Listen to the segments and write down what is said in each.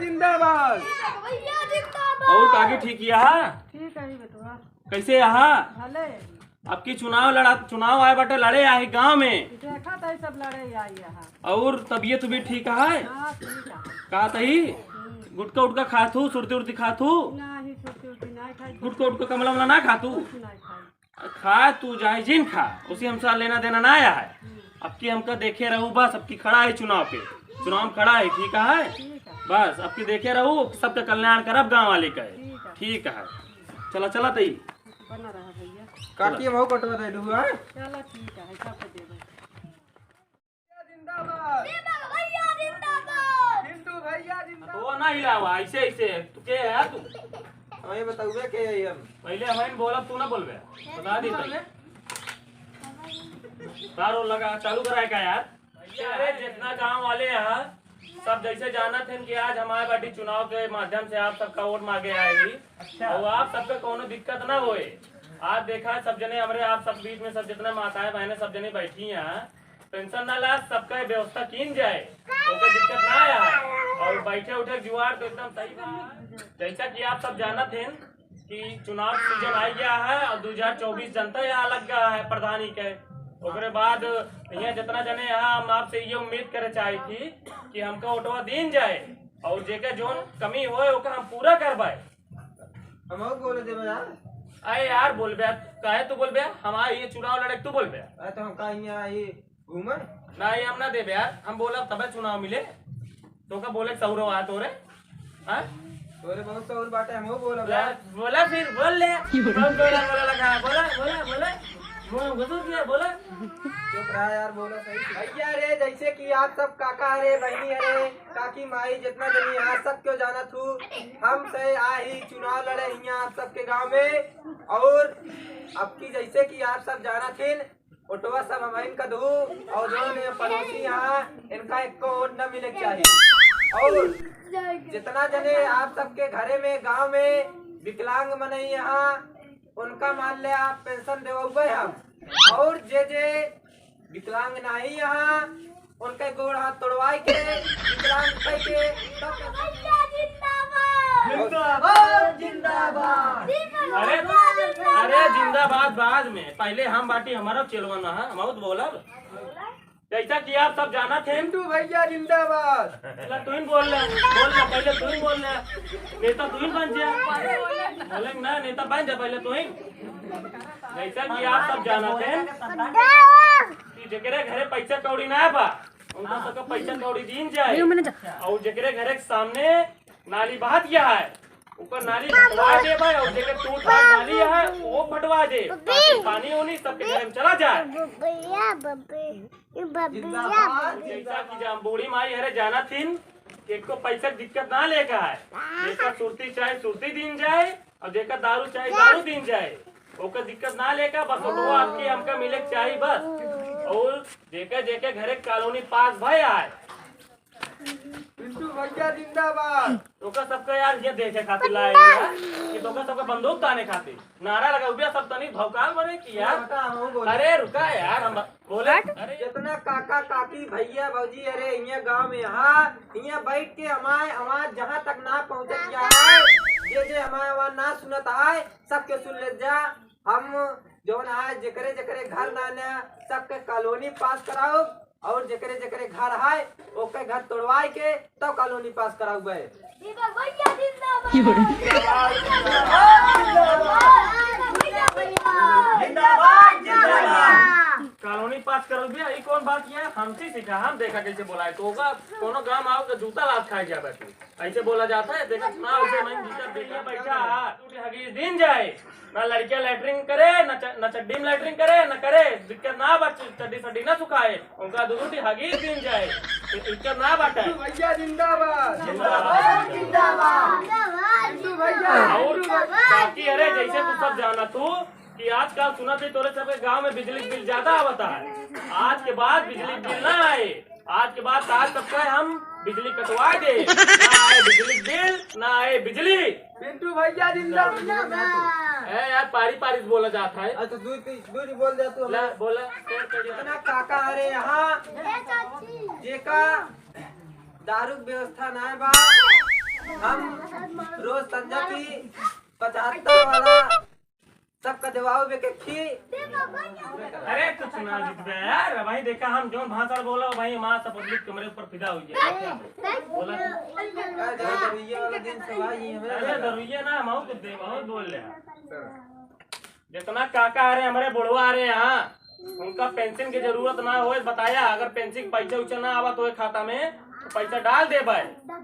जिंदाबाद। और काकी ठीक यहाँ ठीक है बेटवा। कैसे यहाँ भले अब की चुनाव आए बाटे लड़े आए गांव में देखा था सब लड़े आई यहाँ। और तबीयत भी ठीक है हाँ ठीक है। कहा तही गुटका उटका खातू सुरती उर्ती खातू नहीं छुट्टी उट्टी नहीं खाई। गुटका उटका कमला उमला ना खातू कुछ नहीं खाई। खा तू जाए जिन खा उसी हमसे लेना देना ना आया है। अब की हमका देखे रहू बस अब की खड़ा है चुनाव पे चुनाव में खड़ा है ठीक है ठीक है बस अब की देखे रहू सबका कल्याण करब गाँव वाले का ठीक है चला चला तई बना रहा भैया। काकी बहु कटवा दे दू हां चलो ठीक है ऐसा कर दे दो। जिंदाबाद जिंदू भैया जिंदाबाद। तो ना हिलावा ऐसे ऐसे तू के है तू हमें बताऊबे के है हम पहले हमें बोला तू ना बोलबे बता दी तई तारो लगा चालू कराए का यार अरे जितना गांव वाले यहाँ सब जैसे जाना थे कि आज हमारे पार्टी चुनाव के माध्यम से आप सबका वोट मांगे आएगी और आप सबका कोनो दिक्कत ना होए। आज देखा है सब जने हमारे आप सब बीच में सब जितने माताएं बहनें सब जने बैठी हैं पेंशन ना ला सबका व्यवस्था कीन जाए तो कोई दिक्कत ना आया है और बैठे उठे जुआर तो एकदम सही बात। जैसा कि आप सब जाना थे कि चुनाव सीजन आ गया है और 2024 जनता यहाँ लग गया है प्रधानी के ओकरे बाद यहाँ जितना जने यहाँ हम आपसे ये उम्मीद करे चाहे थी कि हमका वोटवा दीन जाए और जेके जोन कमी होए ओके हम पूरा करवाए। हम बोले देबे यार। अरे यार बोलबे काहे तू बोलबे हमारे ये चुनाव लड़े तू बोलबे आ तो हम का यहां ये घूमे ना ये हम ना देबे यार हम बोला तबे चुनाव मिले तो का बोले सौरो आ तोरे हां तोरे बहुत सौर बाटे हम बोला बोला फिर बोल ले बोला लगा बोला बोला चुप रहा यार बोला सही भैया रे जैसे कि आप सब काका रे बहनी रे काकी माई जितना जनी यहाँ सब क्यों जाना थू हम से आई चुनाव लड़े यहाँ आप सबके गांव में और अब की जैसे कि आप सब जाना थे ओटवा सब हमारे का दू और जो पड़ोसी यहाँ इनका एक को वोट न मिले चाहिए और जितना जने आप सबके घरे में गांव में विकलांग मने यहाँ उनका मान ले आप पेंशन देवे हम और जे विकलांग नहीं यहाँ उनके गोड़ हाथ तोड़वाई के विकलांग के जिंदाबाद। अरे जिंदाबाद बाद में पहले हम बाटी हमारा चेलवाना है हम बोला जैसा कि आप सब जाना थे जिंदू भैया जिंदाबाद। तू ही बोल पहले तू ही बोल नेता तू ही बन जा बोले ना नेता बन जा पहले तू ही जैसा कि आप सब जाना थे कि जकरे घरे पैसा कौड़ी ना बा उनका सबका पैसा कौड़ी दीन जाए और जकरे घरे के सामने नाली बहा दिया है ऊपर नाली फटवा दे भाई और जगह टूट नाली है वो फटवा दे ताकि पानी होनी सबके घर में चला जाए। जैसा कि जब बूढ़ी माई हरे जाना थी एक को पैसा दिक्कत ना लेगा है जेकर सुरती चाहे सुरती दीन जाए और जेकर दारू चाहे दारू दीन जाए ओकर दिक्कत ना लेगा बस वो आपकी हमका मिले चाहिए बस और जेके घरे कॉलोनी पास भाई आए जिंदू भैया जिंदाबाद। तोका सबका यार ये देखे खातिर लाए कि तोका सबका बंदूक ताने खातिर नारा लगा उबिया सब तनी भौकाल बने की यार। अरे रुका यार हम बोले अरे जितना काका काकी भैया भौजी अरे यहाँ गांव में यहाँ बैठ के हमारे आवाज जहाँ तक ना पहुँचत जाए जे हमारे आवाज ना सुनत आए सबके सुन ले जा हम जो आज जकरे जकरे घर ना सबके कॉलोनी पास कराओ और जकरे जकरे घर है ओके घर तोड़वाए के तब तो कॉलोनी पास कराऊ गए। कॉलोनी पास बात करो भैया, ये कौन बात किया? हमसे सीखा, हम देखा कैसे बोला है। तो होगा कोनो गांव आओ तो जूता लात खाए जा बैठे, ऐसे बोला जाता है। देखा सुना ऐसे मैं जूता देखिए बैठा हगी दिन जाए, ना लड़कियां लैटरिंग करे न चड्डी में लैटरिंग करे न करे, दिक्कत ना बच चड्डी सड्डी ना सुखाए, उनका दूध हगी दिन जाए, दिक्कत ना बाटे। भैया जिंदाबाद जिंदाबाद भैया। और बाकी अरे जैसे तू सब जाना तू कि आजकल सुना थी तोरे सबके गांव में बिजली बिल ज्यादा आवता है। आज के बाद बिजली बिल ना आए, आज के बाद आज सबका हम बिजली कटवा दे, ना आए बिजली बिल ना आए बिजली। पिंटू भैया जिंदाबाद। है यार पारी पारी बोला जाता है। अच्छा दूध बोल दे तू बोला बोला इतना काका अरे यहाँ जेका दारू के व्यवस्था ना है बा, हम रोज संजा की 75 वाला सबका दबाव के खी। अरे तो सुना यार भाई, देखा हम जो भाषण बोला भाई हमारा सब पब्लिक कमरे ऊपर फिदा हुई है। बोला दरुइया वाला दिन से भाई अरे दरुइया ना हम कुछ दे बहुत बोल रहे हैं। जितना काका आ रहे हमारे बुढ़वा आ रहे यहाँ, उनका पेंशन की जरूरत ना हो बताया। अगर पेंशन पैसा उचा ना आवा तो खाता में तो पैसा डाल दे भाई,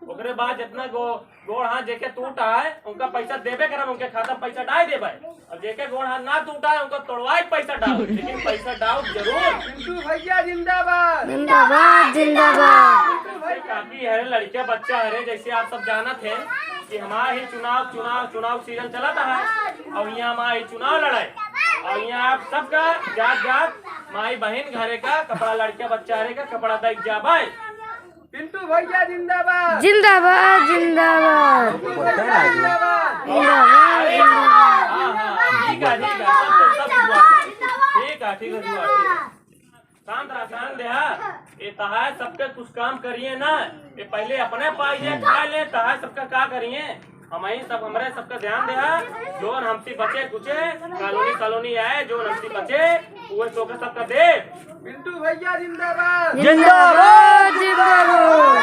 ओकरे बाद जितना गोड़ हाथ जेके टूटा है उनका पैसा देवे करम, उनके खाता में पैसा डाल दे भाई। और जेके गोड़ हाथ ना टूटा है उनका तोड़वाई पैसा डाल, लेकिन पैसा डाल जरूर। पिंटू भैया जिंदाबाद जिंदाबाद जिंदाबाद। काफी है लड़के बच्चा है, जैसे आप सब जानत है कि हमारा ही चुनाव सीजन चला था और यहाँ हमारा ही चुनाव लड़ाई, और यहाँ आप सबका जात माई बहन घरे का कपड़ा लड़के बच्चा हरे का कपड़ा देख जा भाई। पिंटू भैया जिंदाबाद जिंदाबाद जिंदाबाद जिंदाबाद। जिंदाबाद। ठीक है शांत दे। ये तहाय सबके कुछ काम करिए ना, ये पहले अपने पाइए खा ले, तहाय सबका का करिए, हमारी सब हमारे सबका ध्यान दे। जो हमसे बचे कुचे कॉलोनी आए, जो हमसे बचे वो तो सबका दे। पिंटू भैया जिंदाबाद जिंदाबाद जिंदाबाद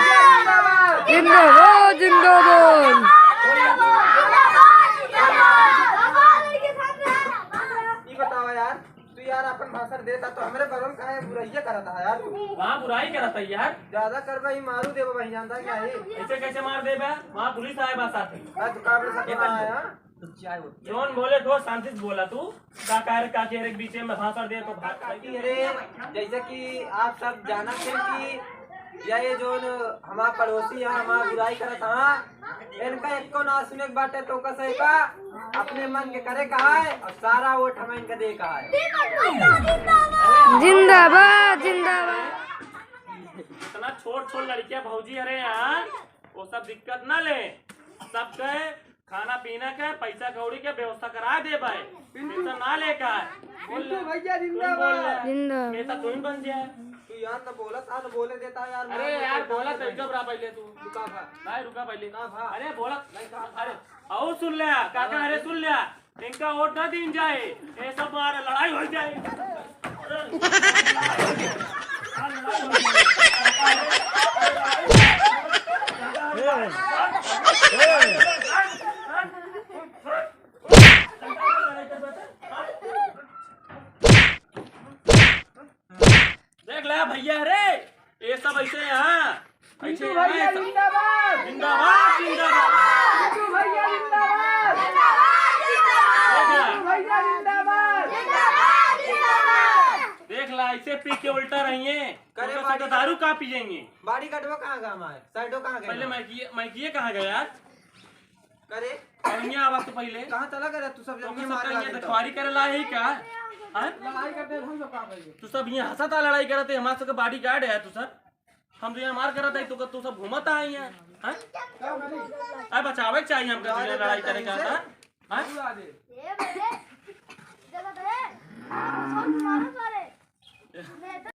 जिंदाबाद जिंदाबाद। ये बताओ यार, तू यार अपन भाषण देता तो हमरे बरन का है बुराइया करता है यार। तू वहाँ बुराई करता है यार, ज्यादा कर भाई मारू देव भाई, जानता क्या है ऐसे कैसे मार दे बा? वहाँ पुलिस आए बा साथ में। आज काबले सकना आया। जोन बोले तो शांति से बोला तू का कह रहे बीच में भाषण दे तो भाग। अरे जैसे कि आप सब जानत थे कि ये जो हमारा पड़ोसी है हमारा बुराई करत है, इनका एको ना सुने के बाटे तो कसे का अपने मन के करे कहा है और सारा वोट हमें इनका दे कहा है। जिंदाबाद जिंदाबाद। इतना छोट लड़कियां भौजी अरे यहाँ वो सब दिक्कत ना ले, सबके खाना पीना के पैसा कौड़ी के व्यवस्था करा दे भाई, टेंशन ना लेकर। पिंटू भैया जिंदाबाद जिंदाबाद। नेता तू ही बन जाए। तू यार तो बोला था न बोले देता यार। अरे यार बोला तो जब रहा पहले तू रुका भा भाई, रुका पहले ना भा। अरे बोला अरे और सुन लिया काका, अरे सुन लिया इनका वोट ना दिन जाए, ये सब हमारा लड़ाई हो जाए। देख ले भैया रे, ये सब ऐसे यहाँ ऐसे भैया जिंदाबाद जिंदाबाद जिंदाबाद। पिंटू भैया जिंदाबाद भैया जिंदाबाद। देख ला ऐसे पी के उल्टा रहिए, करे उनका बाड़ी- सब दारू कहाँ पियेंगे। बाड़ी कटवा कहाँ गाँव है, साइडो कहाँ गए पहले मैकिए कहाँ गया यार, करे कहिया आवाज तो पहले कहाँ चला गया तू सब तुमने जल्दी सब मार कहिए देता। दखवारी करे ला है क्या? हाँ? लड़ाई करते हैं हम सब कहाँ करेंगे। तू सब यहाँ हंसता लड़ाई करते, हमारे सबके बॉडी गार्ड है तू सब, हम तो यहाँ मार करत है तू सब घूमता है यहाँ। हाँ? क्या करें? अरे बचावे चाहिए हमको, तुझे लड़ाई करे का था। हाँ? बुला दे।